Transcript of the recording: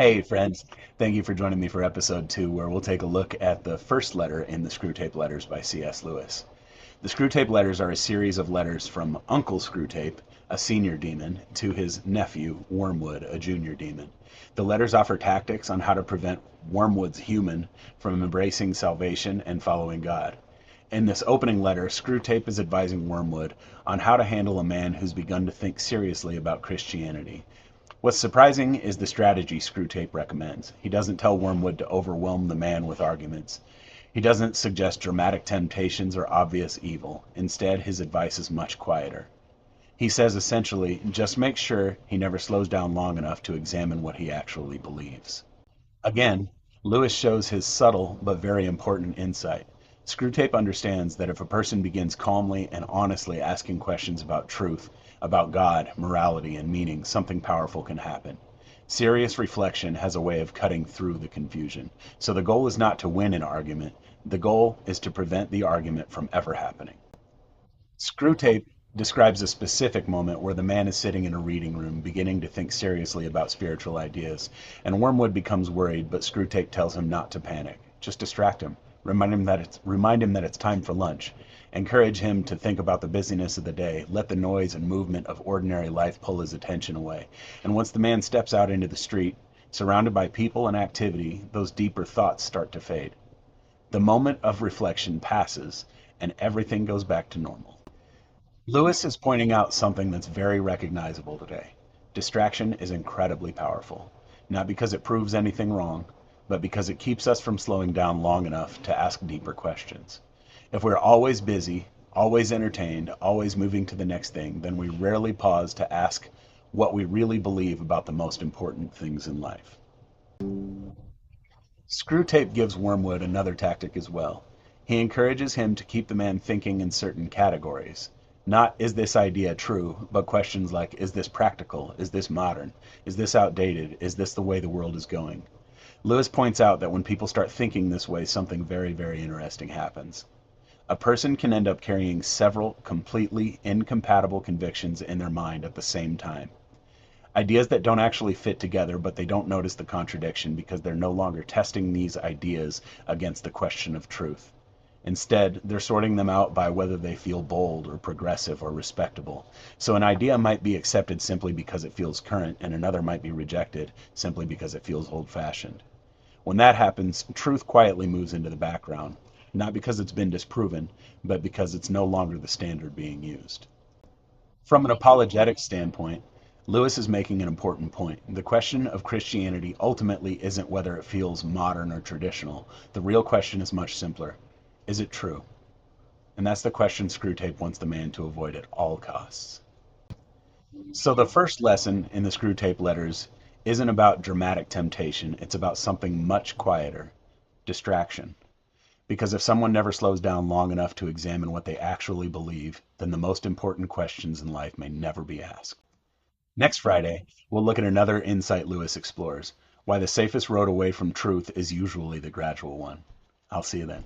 Hey friends, thank you for joining me for episode 2, where we'll take a look at the first letter in the Screwtape Letters by C.S. Lewis. The Screwtape Letters are a series of letters from Uncle Screwtape, a senior demon, to his nephew, Wormwood, a junior demon. The letters offer tactics on how to prevent Wormwood's human from embracing salvation and following God. In this opening letter, Screwtape is advising Wormwood on how to handle a man who's begun to think seriously about Christianity. What's surprising is the strategy Screwtape recommends. He doesn't tell Wormwood to overwhelm the man with arguments. He doesn't suggest dramatic temptations or obvious evil. Instead, his advice is much quieter. He says essentially, just make sure he never slows down long enough to examine what he actually believes. Again, Lewis shows his subtle but very important insight. Screwtape understands that if a person begins calmly and honestly asking questions about truth, about God, morality, and meaning, something powerful can happen. Serious reflection has a way of cutting through the confusion. So the goal is not to win an argument, the goal is to prevent the argument from ever happening. Screwtape describes a specific moment where the man is sitting in a reading room, beginning to think seriously about spiritual ideas, and Wormwood becomes worried, but Screwtape tells him not to panic. Just distract him. Remind him that it's time for lunch. Encourage him to think about the busyness of the day. Let the noise and movement of ordinary life pull his attention away. And once the man steps out into the street, surrounded by people and activity, those deeper thoughts start to fade. The moment of reflection passes, and everything goes back to normal. Lewis is pointing out something that's very recognizable today. Distraction is incredibly powerful, not because it proves anything wrong, but because it keeps us from slowing down long enough to ask deeper questions. If we're always busy, always entertained, always moving to the next thing, then we rarely pause to ask what we really believe about the most important things in life. Screwtape gives Wormwood another tactic as well. He encourages him to keep the man thinking in certain categories. Not is this idea true, but questions like is this practical? Is this modern? Is this outdated? Is this the way the world is going? Lewis points out that when people start thinking this way, something very, very interesting happens. A person can end up carrying several completely incompatible convictions in their mind at the same time. Ideas that don't actually fit together, but they don't notice the contradiction because they're no longer testing these ideas against the question of truth. Instead, they're sorting them out by whether they feel bold or progressive or respectable. So an idea might be accepted simply because it feels current, and another might be rejected simply because it feels old-fashioned. When that happens, truth quietly moves into the background, not because it's been disproven, but because it's no longer the standard being used. From an apologetic standpoint, Lewis is making an important point. The question of Christianity ultimately isn't whether it feels modern or traditional. The real question is much simpler. Is it true? And that's the question Screwtape wants the man to avoid at all costs. So the first lesson in the Screwtape Letters isn't about dramatic temptation. It's about something much quieter, distraction. Because if someone never slows down long enough to examine what they actually believe, then the most important questions in life may never be asked. Next Friday, we'll look at another insight Lewis explores, why the safest road away from truth is usually the gradual one. I'll see you then.